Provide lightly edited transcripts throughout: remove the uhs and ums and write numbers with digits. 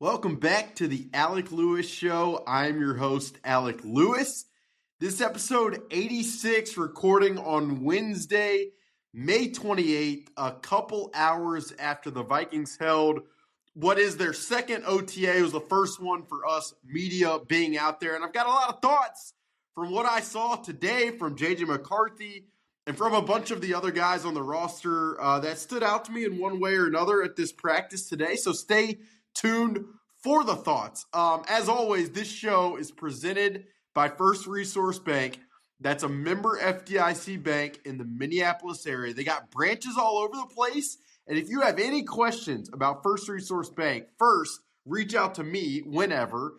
Welcome back to the Alec Lewis Show. I'm your host, Alec Lewis. This episode 86, recording on Wednesday, May 28th, a couple hours after the Vikings held what is their second OTA. It was the first one for us media being out there. And I've got a lot of thoughts from what I saw today from JJ McCarthy and from a bunch of the other guys on the roster that stood out to me in one way or another at this practice today. So stay tuned for the thoughts. As always, this show is presented by First Resource Bank. That's a member FDIC bank in the Minneapolis area. They got branches all over the place. And if you have any questions about First Resource Bank, first, reach out to me whenever.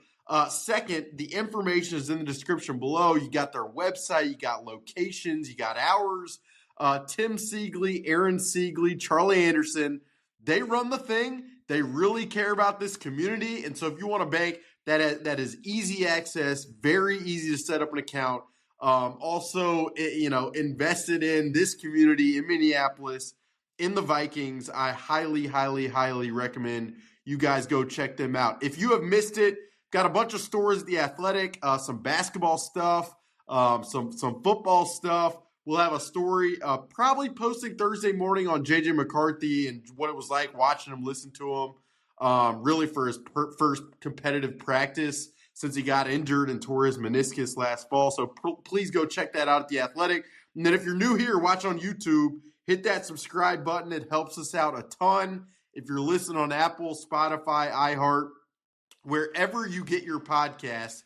Second, the information is in the description below. You got their website, you got locations, you got hours. Tim Siegley, Aaron Siegley, Charlie Anderson, they run the thing. They really care about this community. And so if you want a bank that is easy access, very easy to set up an account, also, invested in this community in Minneapolis, in the Vikings, I highly, highly, highly recommend you guys go check them out. If you have missed it, got a bunch of stories at The Athletic, some basketball stuff, some football stuff. We'll have a story probably posting Thursday morning on JJ McCarthy and what it was like watching him, listen to him, really for his first competitive practice since he got injured and tore his meniscus last fall. So please go check that out at The Athletic. And then if you're new here, watch on YouTube, hit that subscribe button. It helps us out a ton. If you're listening on Apple, Spotify, iHeart, wherever you get your podcasts,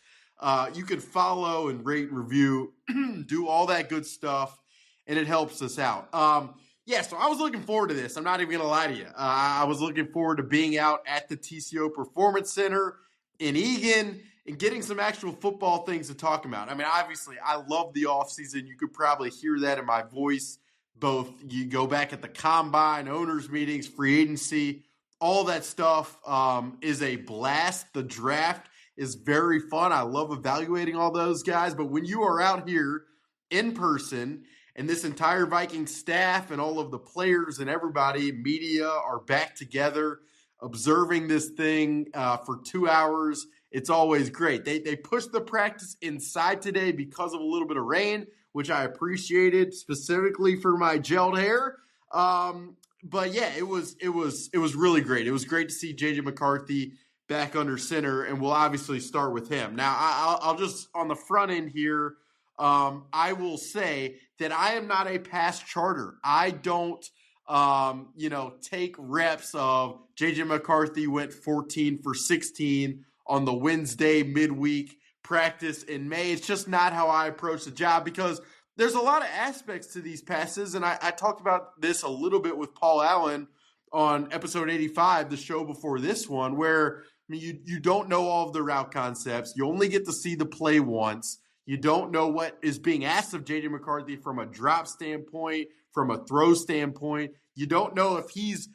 you can follow and rate and review, do all that good stuff, and it helps us out. So I was looking forward to this. I'm not even going to lie to you. I was looking forward to being out at the TCO Performance Center in Eagan and getting some actual football things to talk about. I mean, obviously, I love the offseason. You could probably hear that in my voice. Both you go back at the combine, owners meetings, free agency, all that stuff is a blast. The draft is very fun. I love evaluating all those guys. But when you are out here in person and this entire Viking staff and all of the players and everybody, media, are back together observing this thing for 2 hours, it's always great. They pushed the practice inside today because of a little bit of rain, which I appreciated specifically for my gelled hair. But yeah, it was really great. It was great to see JJ McCarthy back under center, and we'll obviously start with him. Now, I'll just, on the front end here, I will say that I am not a pass charter. I don't, take reps of JJ McCarthy went 14 for 16 on the Wednesday midweek practice in May. It's just not how I approach the job because there's a lot of aspects to these passes, and I talked about this a little bit with Paul Allen on episode 85, the show before this one, where you don't know all of the route concepts. You only get to see the play once. You don't know what is being asked of JJ McCarthy from a drop standpoint, from a throw standpoint. You don't know if he's,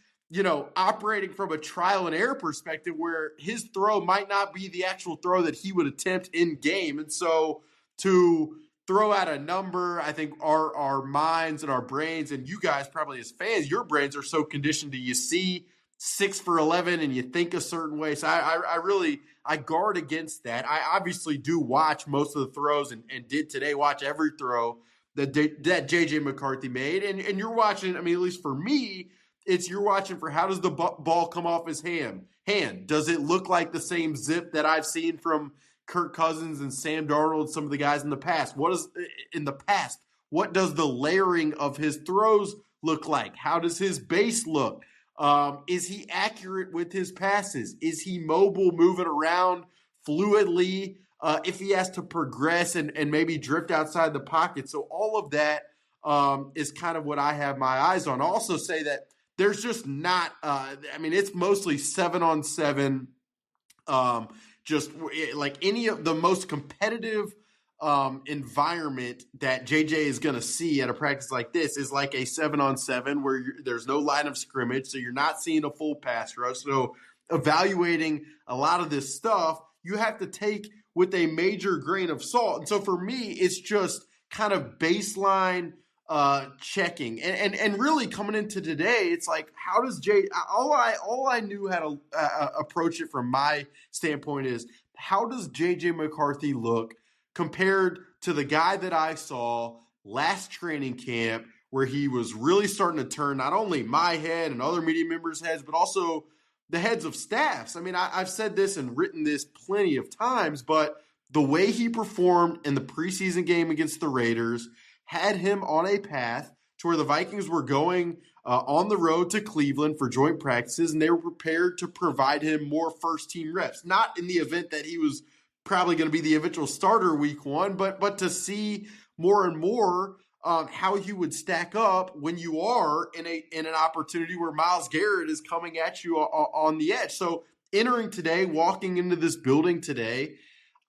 operating from a trial and error perspective where his throw might not be the actual throw that he would attempt in game. And so to throw out a number, I think our minds and our brains, and you guys probably as fans, your brains are so conditioned to you see 6 for 11 and you think a certain way. So I guard against that. I obviously do watch most of the throws and did today watch every throw that JJ McCarthy made. And you're watching, at least for me, you're watching for how does the ball come off his hand? Does it look like the same zip that I've seen from Kirk Cousins and Sam Darnold, some of the guys in the past? What does the layering of his throws look like? How does his base look? Is he accurate with his passes? Is he mobile, moving around fluidly? If he has to progress and maybe drift outside the pocket. So all of that is kind of what I have my eyes on. I'll also say that there's just not it's mostly 7-on-7, just like any of the most competitive environment that JJ is going to see at a practice like this is like a 7-on-7 where there's no line of scrimmage. So you're not seeing a full pass rush. So evaluating a lot of this stuff, you have to take with a major grain of salt. And so for me, it's just kind of baseline checking. And really coming into today, it's like, how does all I knew how to approach it from my standpoint is, how does JJ McCarthy look compared to the guy that I saw last training camp, where he was really starting to turn not only my head and other media members' heads, but also the heads of staffs. I mean, I've said this and written this plenty of times, but the way he performed in the preseason game against the Raiders had him on a path to where the Vikings were going on the road to Cleveland for joint practices, and they were prepared to provide him more first-team reps. Not in the event that he was probably going to be the eventual starter week one, but to see more and more how he would stack up when you are in an opportunity where Myles Garrett is coming at you on the edge. So entering today, walking into this building today,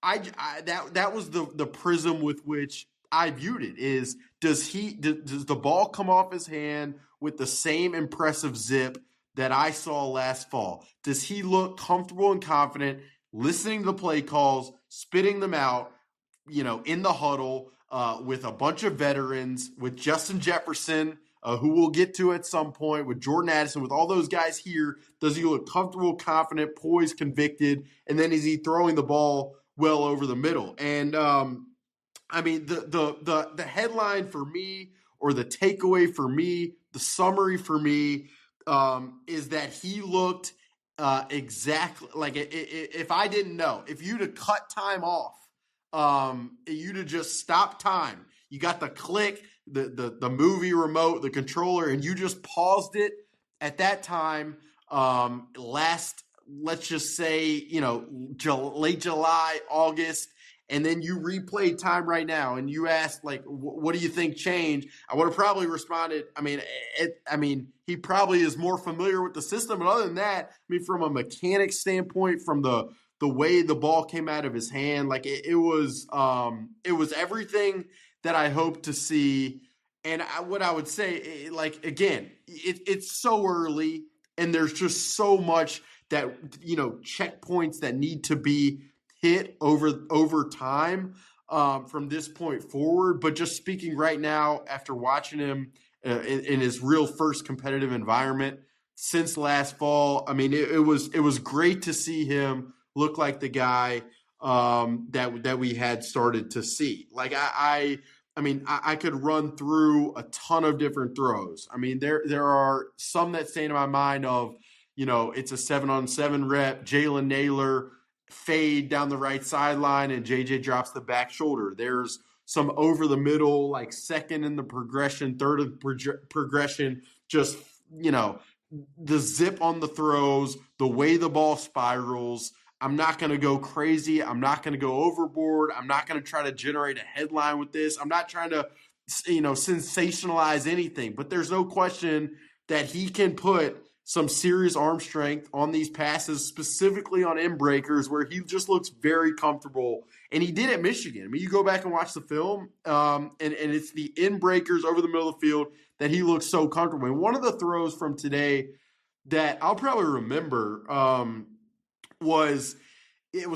that was the prism with which I viewed it. Is does the ball come off his hand with the same impressive zip that I saw last fall? Does he look comfortable and confident listening to the play calls, spitting them out, in the huddle with a bunch of veterans, with Justin Jefferson, who we'll get to at some point, with Jordan Addison, with all those guys here? Does he look comfortable, confident, poised, convicted? And then is he throwing the ball well over the middle? And I mean, the headline for me, or the takeaway for me, the summary for me, is that he looked exactly like, if I didn't know, if you'd have cut time off, you'd have just stopped time. You got the click, the movie remote, the controller, and you just paused it at that time. Let's just say, late July, August, and then you replay time right now, and you asked, like, what do you think changed? I would have probably responded, he probably is more familiar with the system. But other than that, from a mechanic standpoint, from the way the ball came out of his hand, like it was everything that I hoped to see. And what I would say, like, again, it's so early, and there's just so much that, checkpoints that need to be hit over time from this point forward. But just speaking right now, after watching him in his real first competitive environment since last fall, it was great to see him look like the guy that we had started to see. Like I could run through a ton of different throws. There are some that stay in my mind of, it's a 7-on-7 rep, Jalen Naylor fade down the right sideline, and JJ drops the back shoulder. There's some over the middle, like second in the progression, third of progression, just, the zip on the throws, the way the ball spirals. I'm not going to go crazy. I'm not going to go overboard. I'm not going to try to generate a headline with this. I'm not trying to, sensationalize anything. But there's no question that he can put some serious arm strength on these passes, specifically on end breakers, where he just looks very comfortable. And he did at Michigan. You go back and watch the film, and it's the end breakers over the middle of the field that he looks so comfortable. And one of the throws from today that I'll probably remember was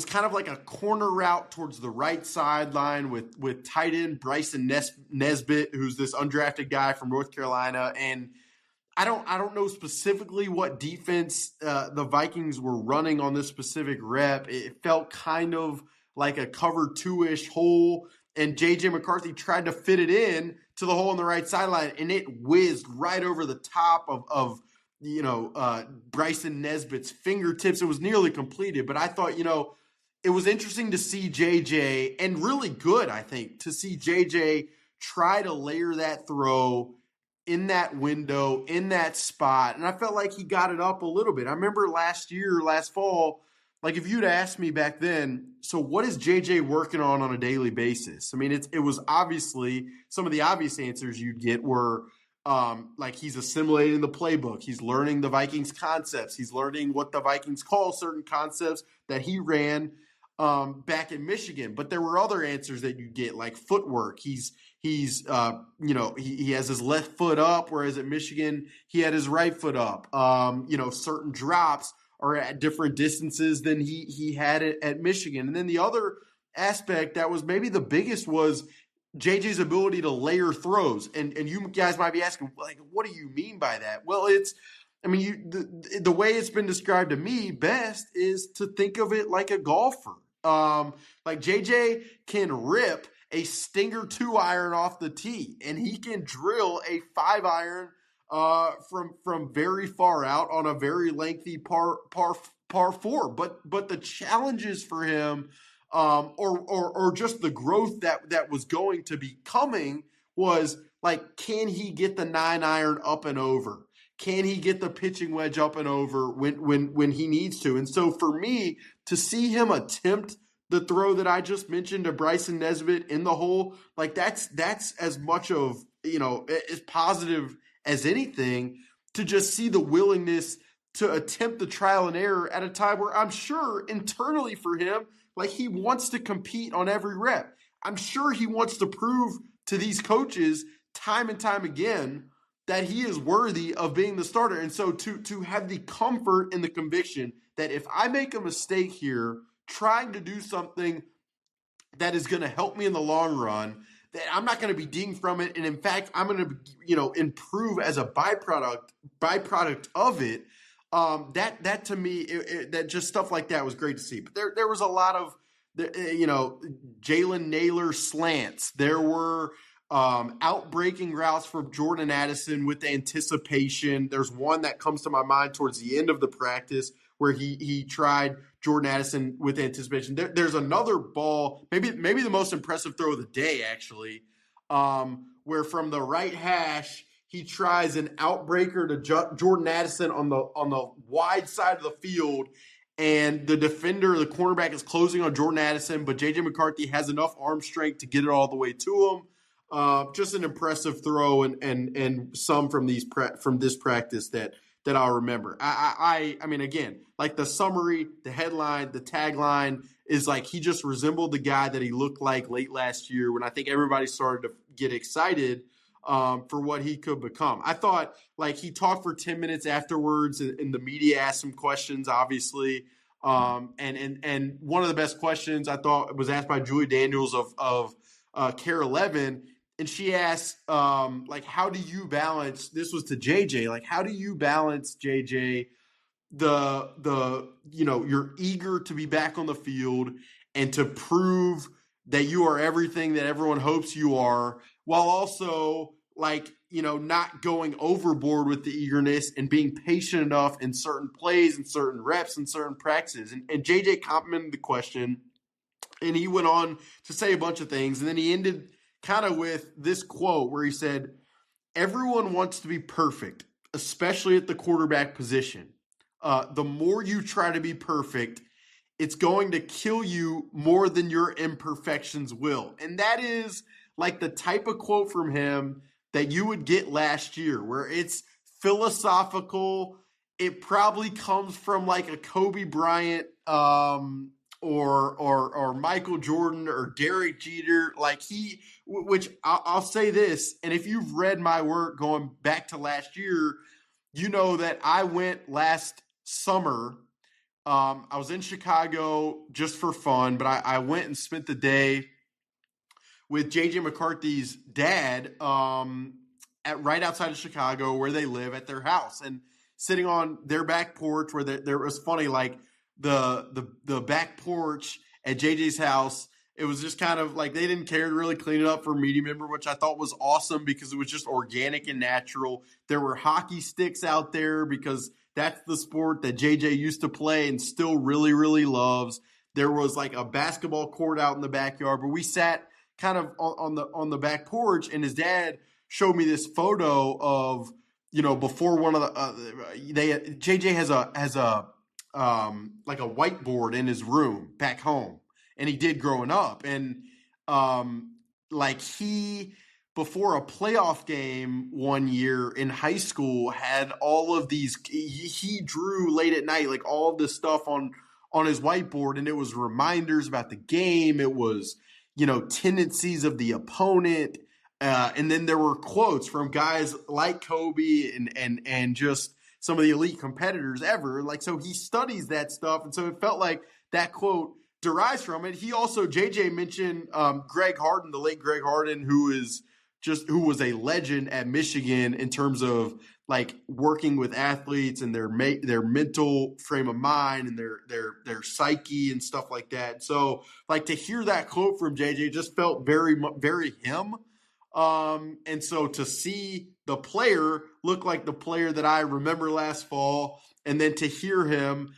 kind of like a corner route towards the right sideline with tight end Bryson Nesbitt, who's this undrafted guy from North Carolina. And I don't know specifically what defense the Vikings were running on this specific rep. It felt kind of like a cover two-ish hole, and J.J. McCarthy tried to fit it in to the hole on the right sideline, and it whizzed right over the top of Bryson Nesbitt's fingertips. It was nearly completed, but I thought, it was interesting to see JJ, and really good, I think, to see JJ try to layer that throw in that window, in that spot. And I felt like he got it up a little bit. I remember last fall, like if you'd asked me back then, so what is JJ working on a daily basis? It was obviously, some of the obvious answers you'd get were, like he's assimilating the playbook. He's learning the Vikings concepts. He's learning what the Vikings call certain concepts that he ran back in Michigan. But there were other answers that you get, like footwork. He has his left foot up, whereas at Michigan he had his right foot up. Certain drops are at different distances than he had it at Michigan. And then the other aspect that was maybe the biggest was JJ's ability to layer throws. And you guys might be asking, like, what do you mean by that? Well, the way it's been described to me best is to think of it like a golfer. Like JJ can rip a stinger 2-iron off the tee, and he can drill a 5-iron from very far out on a very lengthy par 4. But the challenges for him, or just the growth that was going to be coming, was like, can he get the 9-iron up and over? Can he get the pitching wedge up and over when he needs to? And so for me, to see him attempt the throw that I just mentioned to Bryson Nesbitt in the hole, like that's as much of, as positive as anything, to just see the willingness to attempt the trial and error at a time where I'm sure internally for him, like, he wants to compete on every rep. I'm sure he wants to prove to these coaches time and time again that he is worthy of being the starter. And so to have the comfort and the conviction that if I make a mistake here trying to do something that is going to help me in the long run, that I'm not going to be dinged from it. And in fact, I'm going to, improve as a byproduct of it. That to me, that just stuff like that was great to see. But there was a lot of, Jalen Naylor slants. There were out-breaking routes from Jordan Addison with anticipation. There's one that comes to my mind towards the end of the practice where he tried Jordan Addison with anticipation. There's another ball, maybe the most impressive throw of the day, actually, where from the right hash he tries an outbreaker to Jordan Addison on the wide side of the field, and the defender, the cornerback, is closing on Jordan Addison, but J.J. McCarthy has enough arm strength to get it all the way to him. Just an impressive throw, and some from this practice that I'll remember. I mean, again, like the summary, the headline, the tagline is like, he just resembled the guy that he looked like late last year when I think everybody started to get excited for what he could become. I thought, like, he talked for 10 minutes afterwards, and the media asked him questions, obviously. And one of the best questions I thought was asked by Julie Daniels of Care 11. And she asked, like, how do you balance, this was to JJ, like, how do you balance, JJ, you're eager to be back on the field and to prove that you are everything that everyone hopes you are, while also, like, not going overboard with the eagerness and being patient enough in certain plays and certain reps and certain practices. And JJ complimented the question, and he went on to say a bunch of things. And then he ended kind of with this quote where he said, "Everyone wants to be perfect, especially at the quarterback position. The more you try to be perfect, it's going to kill you more than your imperfections will." And that is like the type of quote from him that you would get last year, where it's philosophical. It probably comes from like a Kobe Bryant or Michael Jordan or Derek Jeter. Like, which I'll say this, and if you've read my work going back to last year, you know that I went last summer. I was in Chicago just for fun, but I went and spent the day with J.J. McCarthy's dad right outside of Chicago, where they live, at their house, and sitting on their back porch, where there was funny, like the back porch at JJ's house. It was just kind of like they didn't care to really clean it up for a media member, which I thought was awesome because it was just organic and natural. There were hockey sticks out there because that's the sport that JJ used to play and still really, really loves. There was like a basketball court out in the backyard, but we sat kind of on the back porch, and his dad showed me this photo of, before one of the JJ has a like a whiteboard in his room back home, and he did growing up, and like he, before a playoff game one year in high school, had all of these, he drew late at night, like all of this stuff on his whiteboard, and it was reminders about the game. It was, tendencies of the opponent. And then there were quotes from guys like Kobe and just some of the elite competitors ever. Like, so he studies that stuff. And so it felt like that quote derives from it. He also, JJ mentioned Greg Harden, the late Greg Harden, who was a legend at Michigan in terms of like working with athletes and their mental frame of mind and their psyche and stuff like that. So like to hear that quote from JJ just felt very, very him. And so to see the player look like the player that I remember last fall, and then to hear him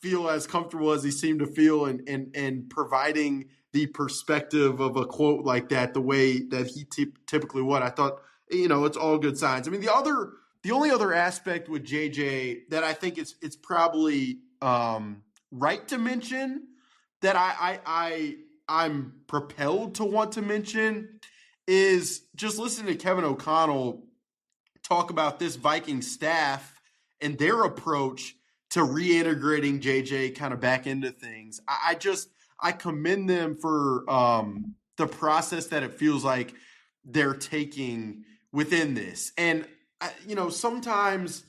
feel as comfortable as he seemed to feel and providing the perspective of a quote like that, the way that he typically would, I thought, it's all good signs. I mean, the only other aspect with JJ that I think it's probably right to mention that I'm propelled to want to mention is just listening to Kevin O'Connell talk about this Viking staff and their approach to reintegrating JJ kind of back into things. I commend them for the process that it feels like they're taking within this. And, sometimes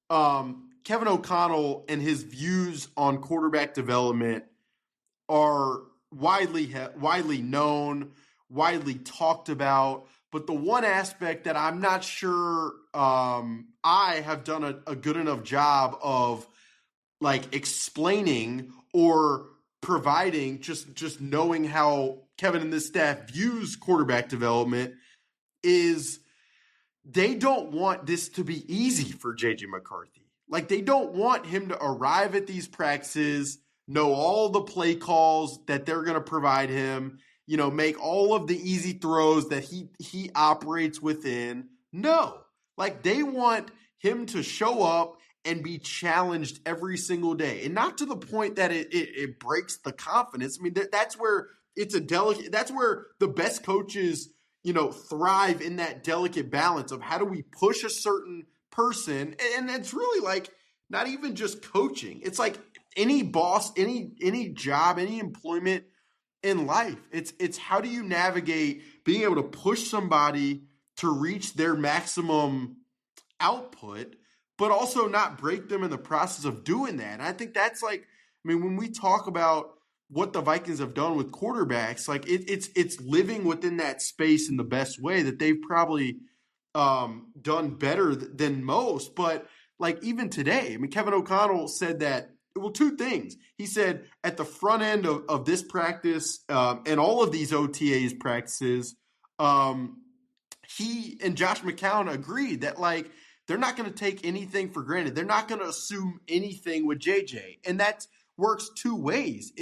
Kevin O'Connell and his views on quarterback development are widely known, widely talked about. But the one aspect that I'm not sure I have done a good enough job of like explaining or providing, just knowing how Kevin and this staff views quarterback development, is they don't want this to be easy for JJ McCarthy. Like they don't want him to arrive at these practices, know all the play calls that they're going to provide him, make all of the easy throws that he operates within. No, like they want him to show up and be challenged every single day, and not to the point that it breaks the confidence. I mean, that's where it's a delicate. That's where the best coaches, thrive in that delicate balance of how do we push a certain person, and it's really like not even just coaching. It's like any boss, any job, any employment in life. It's how do you navigate being able to push somebody to reach their maximum output, but also not break them in the process of doing that. And I think that's like, when we talk about what the Vikings have done with quarterbacks, like it's living within that space in the best way that they've probably done better than most. But like even today, Kevin O'Connell said that, well, two things. He said at the front end of this practice and all of these OTAs practices, he and Josh McCown agreed that like they're not going to take anything for granted. They're not going to assume anything with JJ. And that works two ways.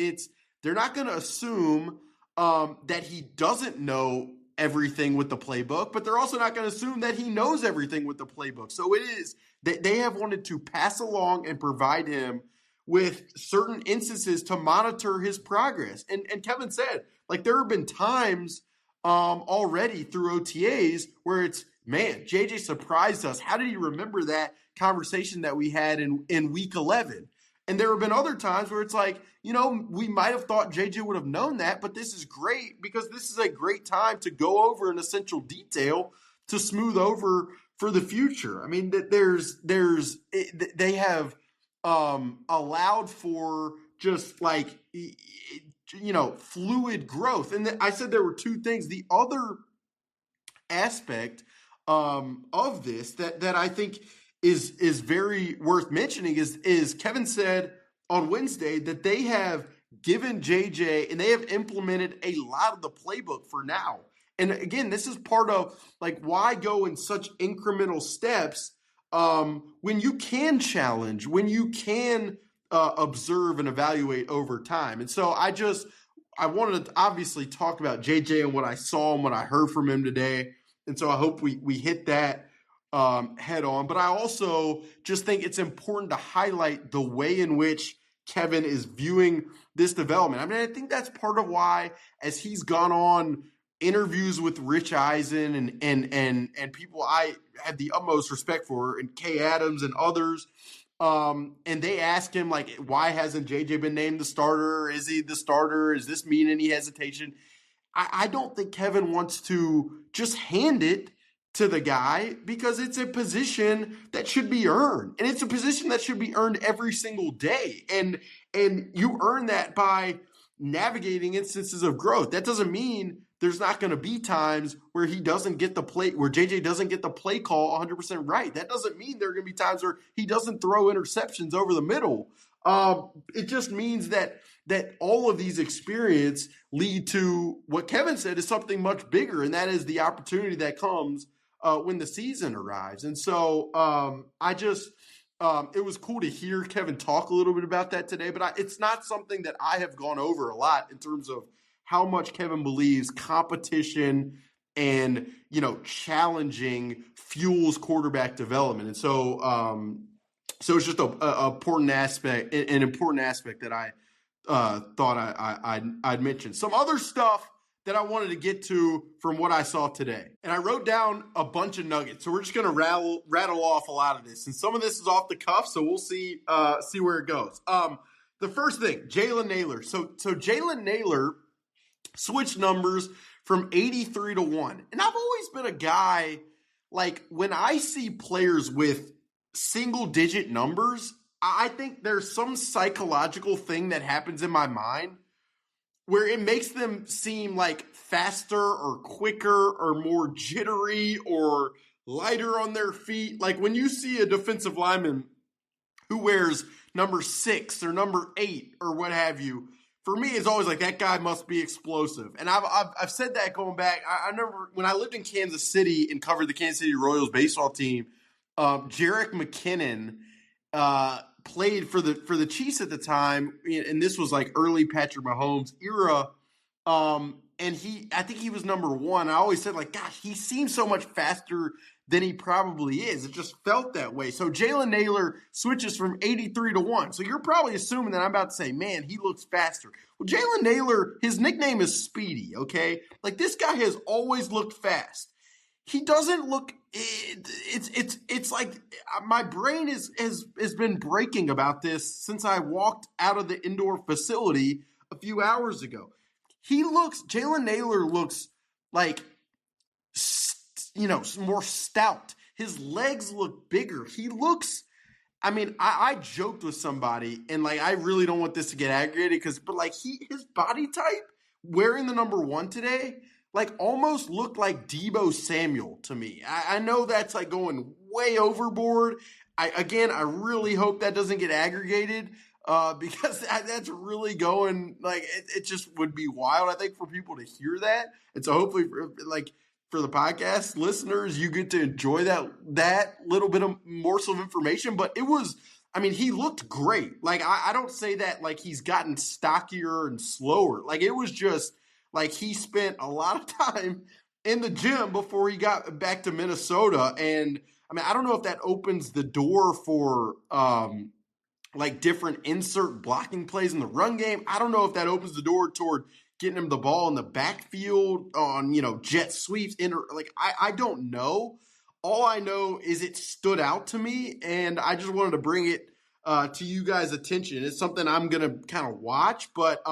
They're not going to assume that he doesn't know everything with the playbook, but they're also not going to assume that he knows everything with the playbook. So it is that they have wanted to pass along and provide him with certain instances to monitor his progress. And Kevin said, like, there have been times already through OTAs where it's, man, JJ surprised us. How did he remember that conversation that we had in week 11? And there have been other times where it's like, we might have thought JJ would have known that, but this is great because this is a great time to go over an essential detail to smooth over for the future. I mean, they have allowed for just like, fluid growth. And I said there were two things. The other aspect of this that I think is very worth mentioning is Kevin said on Wednesday that they have given JJ and they have implemented a lot of the playbook for now. And again, this is part of like why go in such incremental steps when you can challenge, when you can observe and evaluate over time. And so I wanted to obviously talk about JJ and what I saw and what I heard from him today. And so I hope we hit that head on. But I also just think it's important to highlight the way in which Kevin is viewing this development. I mean, I think that's part of why, as he's gone on interviews with Rich Eisen and people I have the utmost respect for, and Kay Adams and others, and they ask him, like, why hasn't JJ been named the starter? Is he the starter? Does this mean any hesitation? I don't think Kevin wants to just hand it to the guy because it's a position that should be earned. And it's a position that should be earned every single day. And you earn that by navigating instances of growth. That doesn't mean there's not going to be times where he doesn't get the play, where JJ doesn't get the play call 100% right. That doesn't mean there are going to be times where he doesn't throw interceptions over the middle. It just means that all of these experiences lead to what Kevin said is something much bigger, and that is the opportunity that comes when the season arrives. And so it was cool to hear Kevin talk a little bit about that today, but it's not something that I have gone over a lot in terms of how much Kevin believes competition and, challenging fuels quarterback development. And so it's just an important aspect that I thought I'd mention. Some other stuff that I wanted to get to from what I saw today. And I wrote down a bunch of nuggets. So we're just going to rattle off a lot of this. And some of this is off the cuff, so we'll see where it goes. The first thing, Jalen Nailor. So Jalen Nailor switched numbers from 83 to 1. And I've always been a guy, like, when I see players with single-digit numbers, I think there's some psychological thing that happens in my mind where it makes them seem like faster or quicker or more jittery or lighter on their feet. Like when you see a defensive lineman who wears number 6 or number 8 or what have you, for me, it's always like that guy must be explosive. And I've said that going back. I remember when I lived in Kansas City and covered the Kansas City Royals baseball team, Jerick McKinnon played for the Chiefs at the time, and this was like early Patrick Mahomes era. And I think he was number 1. I always said, like, gosh, he seems so much faster than he probably is. It just felt that way. So Jalen Nailor switches from 83 to 1. So you're probably assuming that I'm about to say, man, he looks faster. Well, Jalen Nailor, his nickname is Speedy, okay? Like, this guy has always looked fast. He doesn't look it's like my brain has been breaking about this since I walked out of the indoor facility a few hours ago. Jalen Nailor looks like, more stout. His legs look bigger. He looks, I joked with somebody, and like, I really don't want this to get aggravated but his body type wearing the number 1 today, like, almost looked like Deebo Samuel to me. I know that's like going way overboard. I really hope that doesn't get aggregated because that's really going, like, it just would be wild, I think, for people to hear that. And so hopefully, for the podcast listeners, you get to enjoy that little bit of morsel of information. But it was, he looked great. Like, I don't say that like he's gotten stockier and slower. Like, it was just like he spent a lot of time in the gym before he got back to Minnesota. And I don't know if that opens the door for different insert blocking plays in the run game. I don't know if that opens the door toward getting him the ball in the backfield on, jet sweeps. I don't know. All I know is it stood out to me, and I just wanted to bring it to you guys' attention. It's something I'm going to kind of watch, but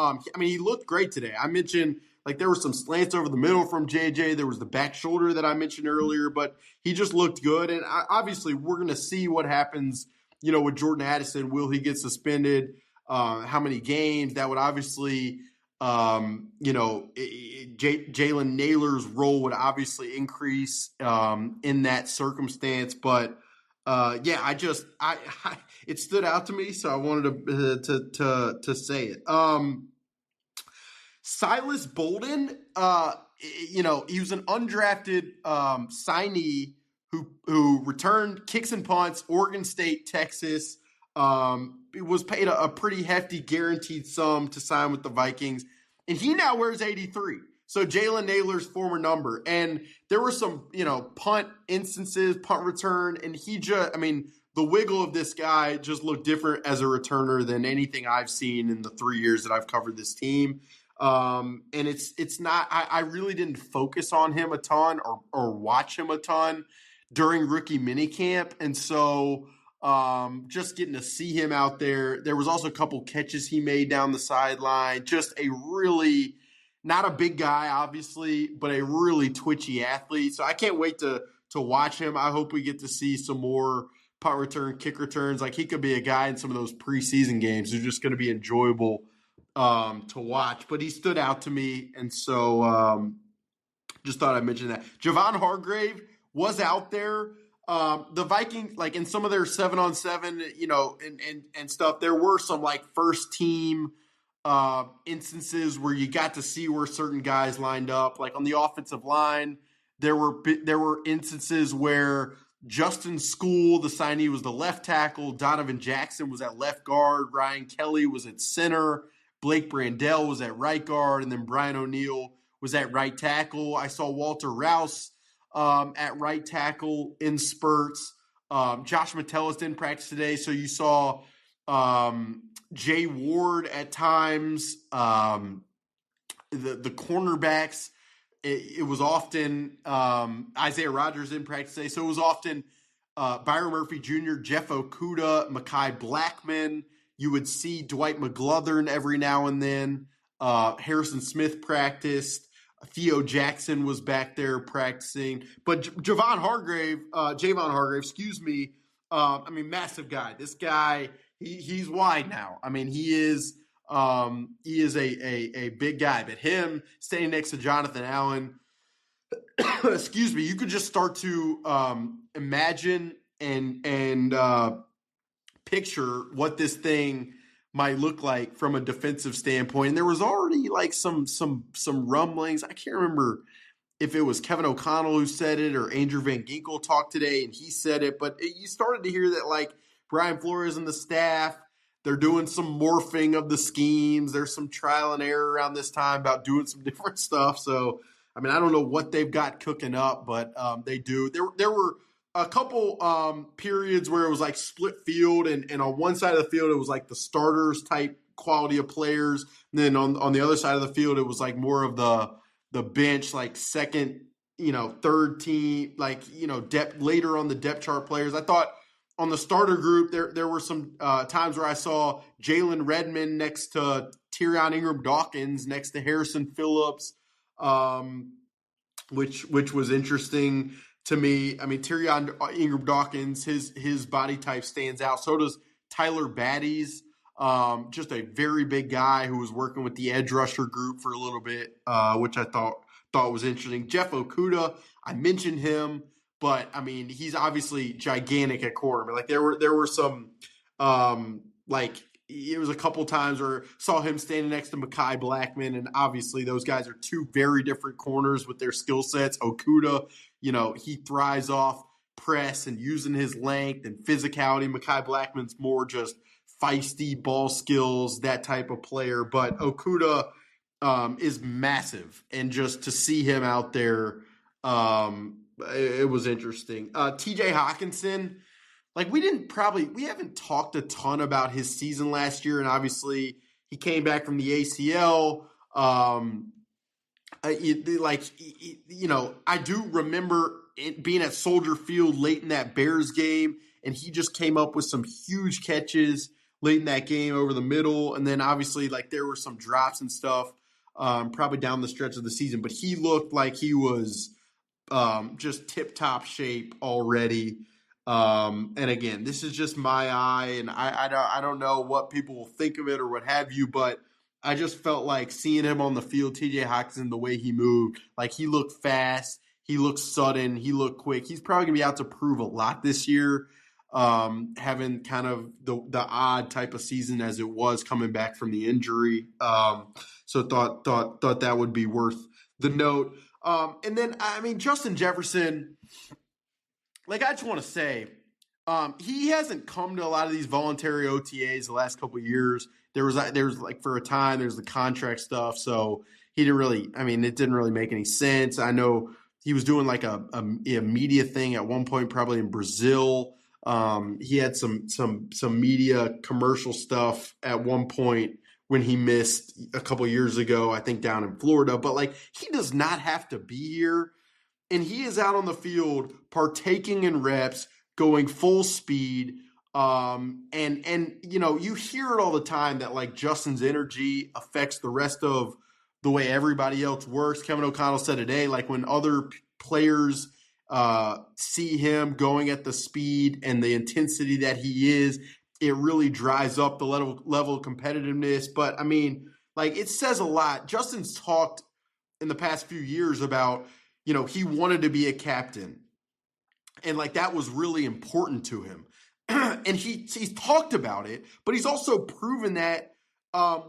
he looked great today. I mentioned, like, there were some slants over the middle from JJ. There was the back shoulder that I mentioned earlier, but he just looked good. And obviously we're going to see what happens, with Jordan Addison. Will he get suspended? How many games? That would obviously, Jalen Nailor's role would obviously increase in that circumstance. But it stood out to me, so I wanted to say it. Silas Bolden, he was an undrafted signee who returned kicks and punts, Oregon State, Texas. Was paid a pretty hefty guaranteed sum to sign with the Vikings, and he now wears 83. So Jalen Nailor's former number. And there were some, punt instances, punt return, and he just, the wiggle of this guy just looked different as a returner than anything I've seen in the 3 years that I've covered this team. And it's not, I really didn't focus on him a ton or watch him a ton during rookie minicamp. And so just getting to see him out there. There was also a couple catches he made down the sideline. Just a really, not a big guy, obviously, but a really twitchy athlete. So I can't wait to watch him. I hope we get to see some more punt return, kick returns. Like, he could be a guy in some of those preseason games who's just going to be enjoyable to watch, but he stood out to me, and so just thought I'd mention that. Javon Hargrave was out there. The Vikings, like in some of their 7-on-7, and stuff, there were some like first team instances where you got to see where certain guys lined up. Like on the offensive line, there were instances where Justin School, the signee, was the left tackle. Donovan Jackson was at left guard. Ryan Kelly was at center. Blake Brandell was at right guard, and then Brian O'Neill was at right tackle. I saw Walter Rouse at right tackle in spurts. Josh Metellus didn't practice today, so you saw Jay Ward at times. The cornerbacks, it was often Isaiah Rodgers didn't practice today, so it was often Byron Murphy Jr., Jeff Okudah, Mekhi Blackman. You would see Dwight McGlothern every now and then. Harrison Smith practiced. Theo Jackson was back there practicing. But Javon Hargrave, massive guy. This guy, he's wide now. I mean, he is a big guy. But him standing next to Jonathan Allen, you could just start to imagine and picture what this thing might look like from a defensive standpoint. And there was already like some rumblings. I can't remember if it was Kevin O'Connell who said it or Andrew Van Ginkel talked today and he said it, but you started to hear that like Brian Flores and the staff, they're doing some morphing of the schemes. There's some trial and error around this time about doing some different stuff. So, I mean, I don't know what they've got cooking up, but they do. There were a couple periods where it was like split field, and on one side of the field, it was like the starters type quality of players. And then on the other side of the field, it was like more of the bench, like second, third team, like, depth later on the depth chart players. I thought on the starter group, there were some times where I saw Jalen Redmond next to Tyrion Ingram-Dawkins, next to Harrison Phillips, which was interesting to me. I mean, Tyrion Ingram-Dawkins, his body type stands out. So does Tyler Baddies, just a very big guy who was working with the edge rusher group for a little bit, which I thought was interesting. Jeff Okudah, I mentioned him, but I mean, he's obviously gigantic at corner. Like there were some it was a couple times where saw him standing next to Mekhi Blackman, and obviously those guys are two very different corners with their skill sets. Okudah, he thrives off press and using his length and physicality. Mekhi Blackman's more just feisty ball skills, that type of player. But Okudah is massive, and just to see him out there, it was interesting. TJ Hawkinson, like we haven't talked a ton about his season last year, and obviously he came back from the ACL. I do remember it being at Soldier Field late in that Bears game, and he just came up with some huge catches late in that game over the middle. And then obviously like there were some drops and stuff probably down the stretch of the season, but he looked like he was just tip-top shape already. And again, this is just my eye, and I don't know what people will think of it or what have you, but I just felt like seeing him on the field, TJ Hawkinson, the way he moved, like he looked fast, he looked sudden, he looked quick. He's probably going to be out to prove a lot this year, having kind of the odd type of season as it was coming back from the injury. So thought that would be worth the note. And then, I mean, Justin Jefferson, like I just want to say, he hasn't come to a lot of these voluntary OTAs the last couple of years. There was like for a time, there's the contract stuff. So it didn't really make any sense. I know he was doing like a media thing at one point, probably in Brazil. He had some media commercial stuff at one point when he missed a couple of years ago, I think down in Florida. But like he does not have to be here. And he is out on the field partaking in reps, going full speed. You hear it all the time that like Justin's energy affects the rest of the way everybody else works. Kevin O'Connell said today, like when other players see him going at the speed and the intensity that he is, it really drives up the level of competitiveness. But I mean, like it says a lot. Justin's talked in the past few years about, he wanted to be a captain. And like that was really important to him. And he's talked about it, but he's also proven that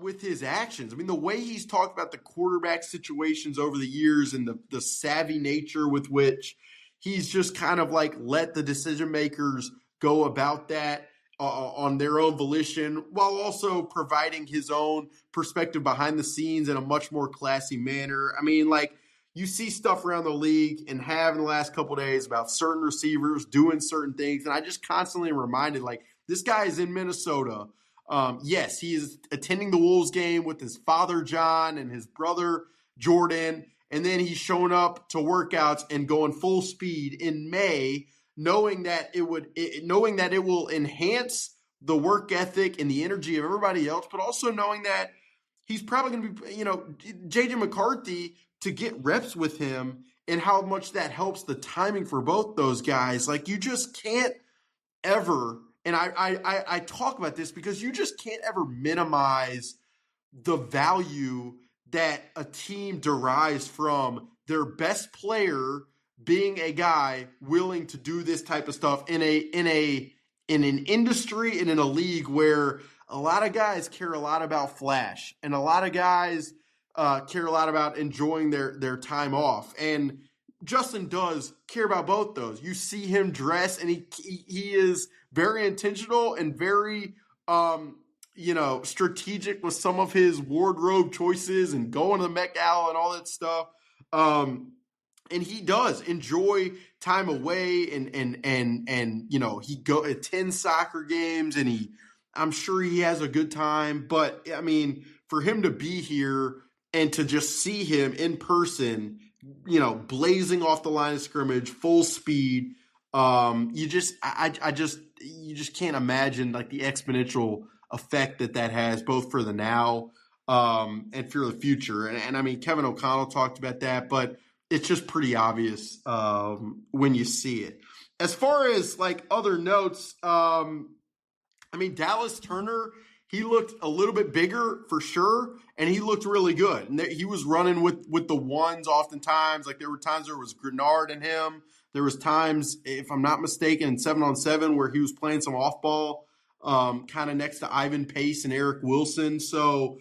with his actions. I mean, the way he's talked about the quarterback situations over the years and the savvy nature with which he's just kind of like let the decision makers go about that on their own volition, while also providing his own perspective behind the scenes in a much more classy manner. I mean, like, you see stuff around the league and have in the last couple of days about certain receivers doing certain things. And I just constantly am reminded, like, this guy is in Minnesota. Yes, he is attending the Wolves game with his father, John, and his brother, Jordan. And then he's showing up to workouts and going full speed in May, knowing that it will enhance the work ethic and the energy of everybody else, but also knowing that he's probably going to be, JJ McCarthy, to get reps with him and how much that helps the timing for both those guys. Like, you just can't ever, and I talk about this because you just can't ever minimize the value that a team derives from their best player being a guy willing to do this type of stuff in an industry and in a league where a lot of guys care a lot about flash, and a lot of guys care a lot about enjoying their time off. And Justin does care about both those. You see him dress, and he is very intentional and very strategic with some of his wardrobe choices and going to the Met Gala and all that stuff. And he does enjoy time away, and he attends soccer games, and I'm sure he has a good time. But I mean, for him to be here and to just see him in person, blazing off the line of scrimmage, full speed, you just can't imagine like the exponential effect that has both for the now and for the future. And I mean, Kevin O'Connell talked about that, but it's just pretty obvious when you see it. As far as like other notes, I mean, Dallas Turner, he looked a little bit bigger for sure, and he looked really good. And he was running with the ones oftentimes. Like, there were times there was Grenard in him. There was times, if I'm not mistaken, 7-on-7 where he was playing some off ball, kind of next to Ivan Pace and Eric Wilson. So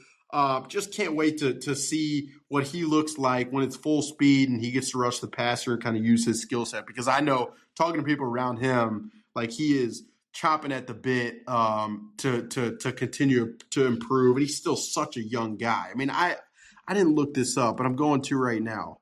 just can't wait to see what he looks like when it's full speed and he gets to rush the passer and kind of use his skill set. Because I know, talking to people around him, like, he is chopping at the bit to continue to improve. And he's still such a young guy. I mean, I didn't look this up, but I'm going to right now.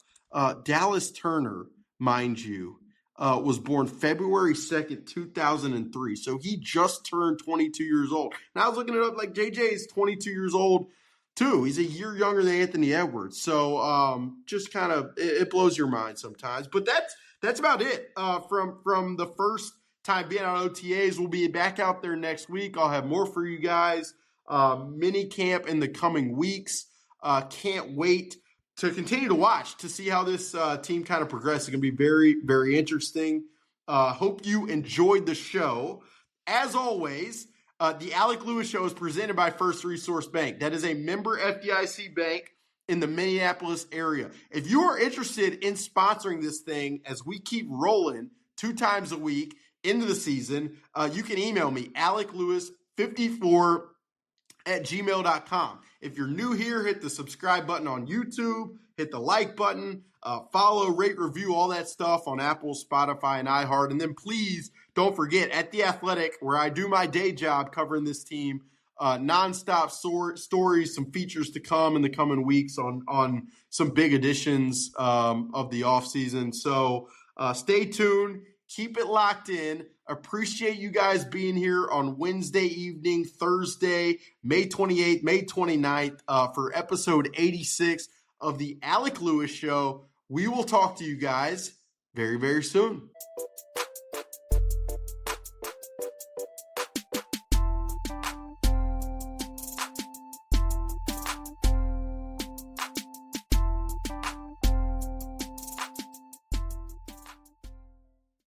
Dallas Turner, mind you, was born February 2nd, 2003. So he just turned 22 years old. And I was looking it up, like, JJ is 22 years old too. He's a year younger than Anthony Edwards. So just kind of, it blows your mind sometimes. But that's about it from the first time being on OTAs. We'll be back out there next week. I'll have more for you guys. Mini camp in the coming weeks. Can't wait to continue to watch to see how this team kind of progresses. It's going to be very, very interesting. Hope you enjoyed the show. As always, the Alec Lewis Show is presented by First Resource Bank. That is a member FDIC bank in the Minneapolis area. If you are interested in sponsoring this thing as we keep rolling 2 times a week into the season, you can email me, aleclewis54@gmail.com. If you're new here, hit the subscribe button on YouTube, hit the like button, follow, rate, review, all that stuff on Apple, Spotify, and iHeart. And then please don't forget, at The Athletic, where I do my day job covering this team, nonstop stories, some features to come in the coming weeks on some big editions of the offseason. So stay tuned. Keep it locked in. Appreciate you guys being here on Wednesday evening, Thursday, May 28th, May 29th, for episode 86 of the Alec Lewis Show. We will talk to you guys very, very soon.